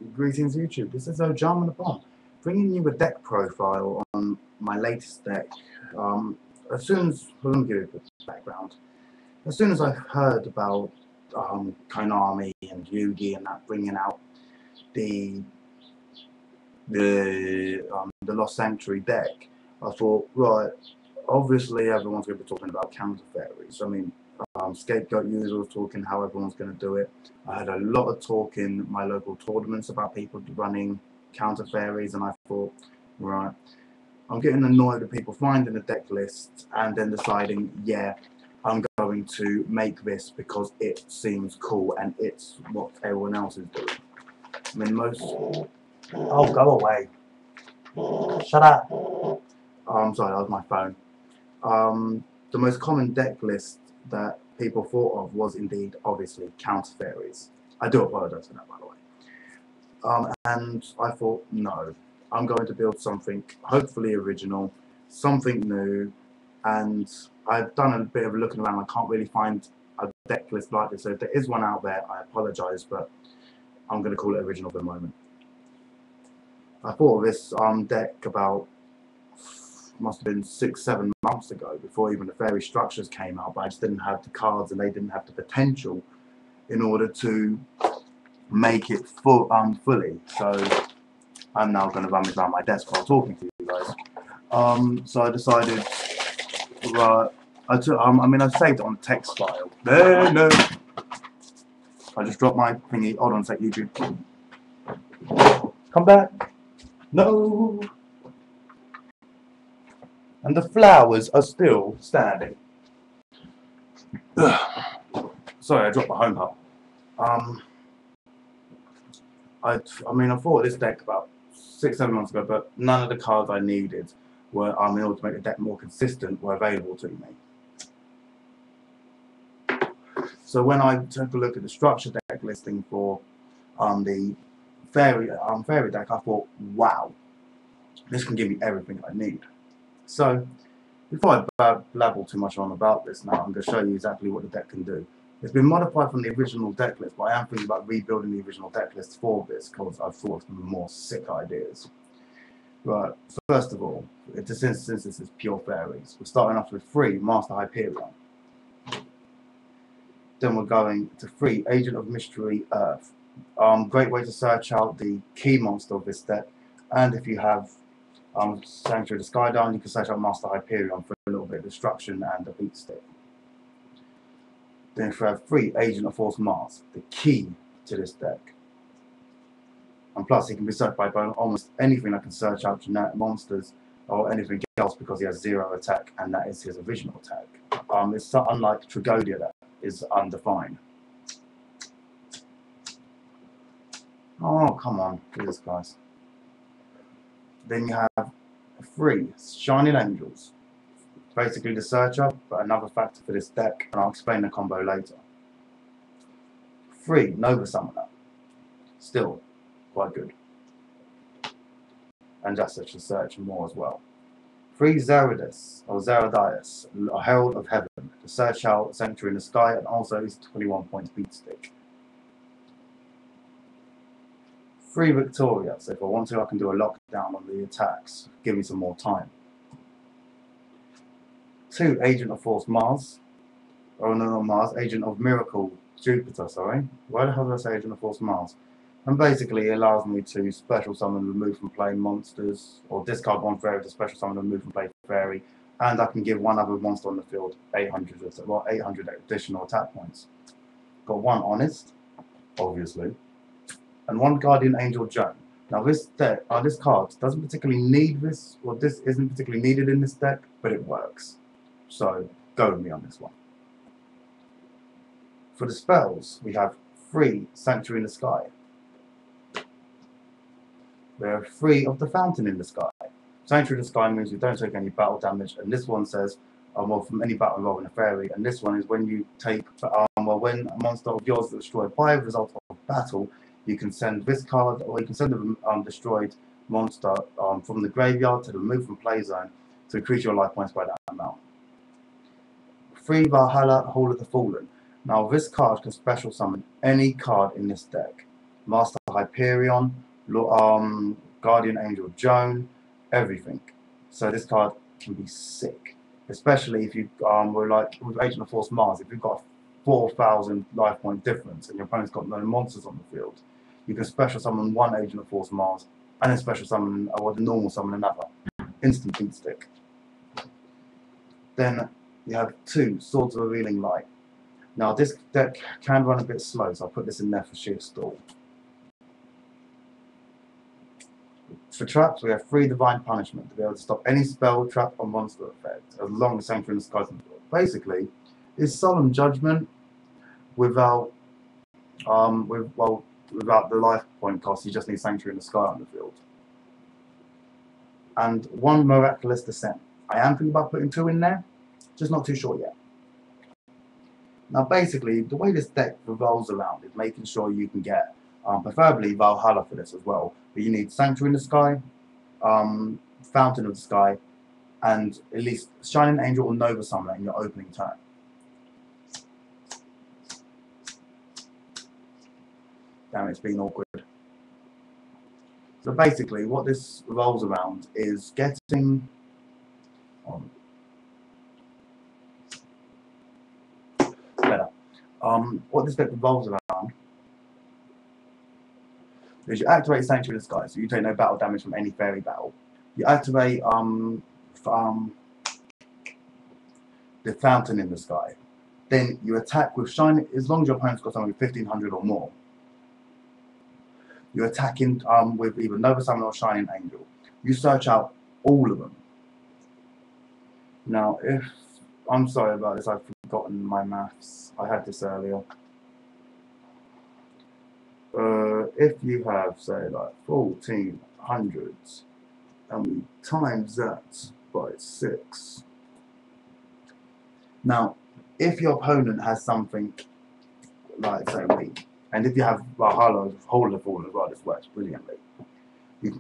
Greetings YouTube, this is OjamaDaBomb, bringing you a deck profile on my latest deck. Let me give you a bit of background. As soon as I heard about Konami and Yugi and that bringing out the Lost Sanctuary deck, I thought, right, obviously everyone's going to be talking about counter fairies. I mean, Scapegoat user was talking how everyone's going to do it. I had a lot of talk in my local tournaments about people running counter fairies, and I thought, right, I'm getting annoyed with people finding a deck list and then deciding, yeah, I'm going to make this because it seems cool and it's what everyone else is doing. I mean, oh, go away. Shut up. I'm sorry, that was my phone. The most common deck list that people thought of was indeed, obviously, counter fairies. I do apologise for that, by the way. And I thought, no, I'm going to build something hopefully original, something new, and I've done a bit of looking around. I can't really find a deck list like this, so if there is one out there, I apologise, but I'm going to call it original for the moment. I thought of this deck about, must have been 6-7 months ago, before even the fairy structures came out, but I just didn't have the cards and they didn't have the potential in order to make it fully. So I'm now going to run this around my desk while talking to you guys. So I decided, I saved it on a text file. No. I just dropped my thingy. Hold on a sec, YouTube. Come back. No. And the flowers are still standing. Sorry, I dropped my home hub. I thought of this deck about 6-7 months ago, but none of the cards I needed were in order to make the deck more consistent were available to me. So when I took a look at the structure deck listing for the fairy deck, I thought, wow, this can give me everything I need. So before I blabble too much on about this now, I'm going to show you exactly what the deck can do. It's been modified from the original deck list, but I am thinking about rebuilding the original deck list for this because I've thought of some more sick ideas. Right, first of all, since this is pure fairies, we're starting off with 3 Master Hyperion. Then we're going to 3 Agent of Mystery Earth. Great way to search out the key monster of this deck, and if you have Sanctuary of the Sky down, you can search out Master Hyperion for a little bit of destruction and a beat stick. Then if you have 3 Agent of Force Mars, the key to this deck. And plus he can be searched by almost anything that can search out generic monsters or anything else because he has 0 attack and that is his original attack. It's unlike Tragodia that is undefined. Oh, come on, Jesus Christ. Then you have 3 Shining Angels. Basically the searcher, but another factor for this deck, and I'll explain the combo later. 3 Nova Summoner. Still quite good. And just such a search and more as well. 3 Zeradus, or Zeradias, a Herald of Heaven. To search out Sanctuary in the Sky, and also his 21 points beat stick. 3 Victoria, so if I want to I can do a lockdown on the attacks, give me some more time. 2 Agent of Force Mars, oh no, not Mars, Agent of Miracle Jupiter, sorry. Why the hell did I say Agent of Force Mars? And basically it allows me to special summon, remove from play monsters, or discard 1 fairy to special summon, remove from play fairy, and I can give 1 other monster on the field 800 additional attack points. Got 1 Honest, obviously, and 1 Guardian Angel Joan. Now this deck, this card doesn't particularly need this, or this isn't particularly needed in this deck, but it works. So go with me on this one. For the spells, we have 3 Sanctuary in the Sky. There are 3 of the Fountain in the Sky. Sanctuary in the Sky means you don't take any battle damage, and this one says, well, from any battle involving a fairy, and this one is when you take, when a monster of yours is destroyed by a result of battle, you can send this card, or you can send a destroyed monster from the graveyard to the remove from play zone to increase your life points by that amount. 3 Valhalla, Hall of the Fallen. Now this card can special summon any card in this deck. Master Hyperion, Guardian Angel Joan, everything. So this card can be sick, especially if you were like with Agent of Force Mars. If you've got a 4,000 life point difference and your opponent's got no monsters on the field, you can special summon one Agent of Force Mars and then special summon, or the normal summon another. Instant beat stick. Then you have 2 Swords of Revealing Light. Now this deck can run a bit slow, so I'll put this in there for sheer stall. For traps, we have 3 Divine Punishment to be able to stop any spell, trap, or monster effect, as long as Sanctuary in the Sky is on the field. Basically, it's Solemn Judgment without without the life point cost. You just need Sanctuary in the Sky on the field. And 1 Miraculous Descent. I am thinking about putting 2 in there, just not too sure yet. Now basically, the way this deck revolves around is making sure you can get, preferably Valhalla for this as well, but you need Sanctuary in the Sky, Fountain of the Sky, and at least Shining Angel or Nova Summoner in your opening turn. Damn, it's been awkward. So basically, what this revolves around is getting better. What this deck revolves around is you activate Sanctuary in the Sky, so you take no battle damage from any fairy battle. You activate the Fountain in the Sky. Then you attack with Shining, as long as your opponent's got something with 1500 or more. You attack in with either Nova Summoner or Shining Angel. You search out all of them. Now, I'm sorry about this, I've forgotten my maths. I had this earlier. If you have, say, like 1400 and we times that by 6. Now, if your opponent has something like, say, weak, and if you have Valhalla, Hold of the Fallen as well, this works brilliantly.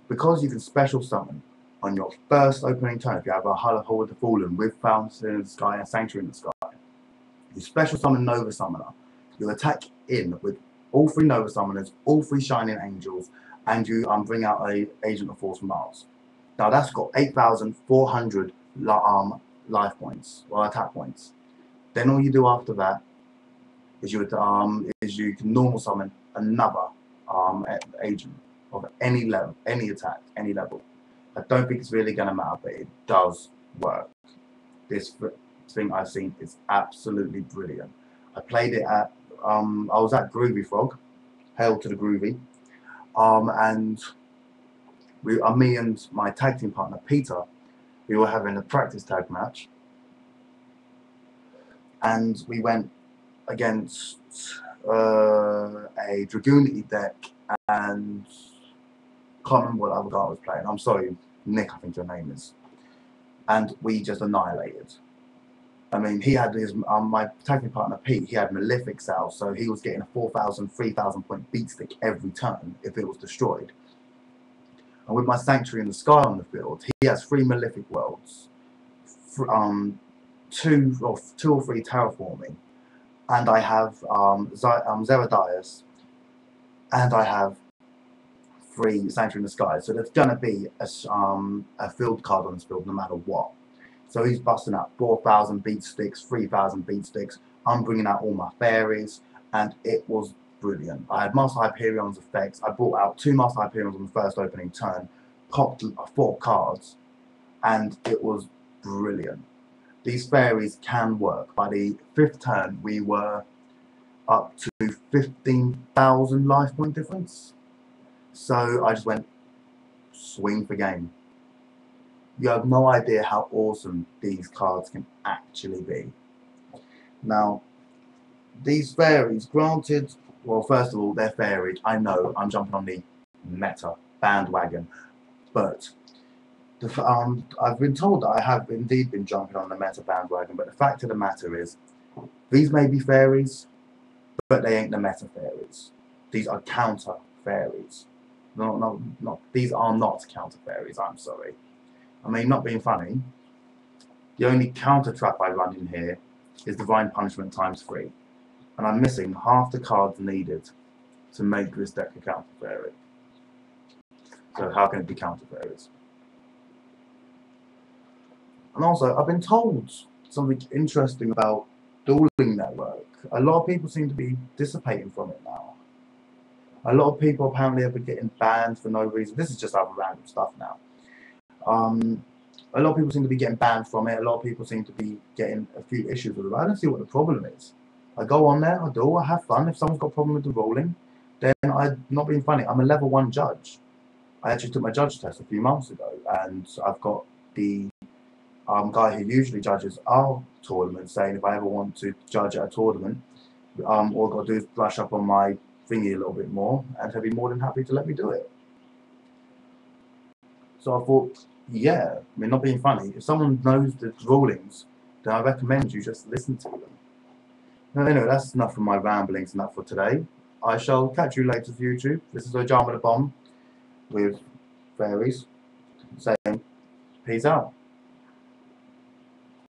Because you can special summon on your first opening turn, if you have Valhalla, Hold of the Fallen with Fountain in the Sky and Sanctuary in the Sky, you special summon Nova Summoner, you attack in with all 3 Nova Summoners, all 3 Shining Angels, and you bring out a Agent of Force Mars. Now that's got 8,400 life points, or attack points. Then all you do after that is you can normal summon another agent of any level, any attack, any level. I don't think it's really going to matter, but it does work. This thing I've seen is absolutely brilliant. I played it at I was at Groovy Frog, hail to the Groovy, and me and my tag team partner Peter, we were having a practice tag match, and we went against a Dragoon deck, and can't remember what other guy I was playing. I'm sorry, Nick, I think your name is. And we just annihilated. I mean, he had his my tag team partner Pete. He had Malefic Cell, so he was getting a 4,000, 3,000 point beat stick every turn if it was destroyed. And with my Sanctuary in the Sky on the field, he has 3 Malefic Worlds, 2 or 3 Terraforming, and I have Zeradias, and I have 3 Sanctuary in the Sky. So there's gonna be a field card on this field no matter what. So he's busting out 4,000 beat sticks, 3,000 beat sticks. I'm bringing out all my fairies, and it was brilliant. I had Master Hyperion's effects. I brought out 2 Master Hyperions on the first opening turn, popped 4 cards, and it was brilliant. These fairies can work. By the 5th turn, we were up to 15,000 life point difference. So I just went swing for game. You have no idea how awesome these cards can actually be. Now, these fairies, granted, well, first of all, they're fairies. I know, I'm jumping on the meta bandwagon, but I've been told that I have indeed been jumping on the meta bandwagon, but the fact of the matter is, these may be fairies, but they ain't the meta fairies. These are counter fairies. No, these are not counter fairies, I'm sorry. I mean, not being funny, the only counter trap I run in here is Divine Punishment ×3, and I'm missing half the cards needed to make this deck a counter fairy. So how can it be counter fairies? And also, I've been told something interesting about Dueling Network. A lot of people seem to be dissipating from it now. A lot of people apparently have been getting banned for no reason. This is just other random stuff now. A lot of people seem to be getting banned from it. A lot of people seem to be getting a few issues with it. I don't see what the problem is. I go on there, I have fun. If someone's got a problem with the ruling, then I'm not being funny. I'm a level 1 judge. I actually took my judge test a few months ago, and I've got the guy who usually judges our tournament saying if I ever want to judge at a tournament, all I've got to do is brush up on my thingy a little bit more, and he'll be more than happy to let me do it. So I thought, yeah, I mean, not being funny, if someone knows the rulings, then I recommend you just listen to them. Now, anyway, that's enough of my ramblings and that for today. I shall catch you later for YouTube. This is OjamaDaBomb with fairies saying peace out.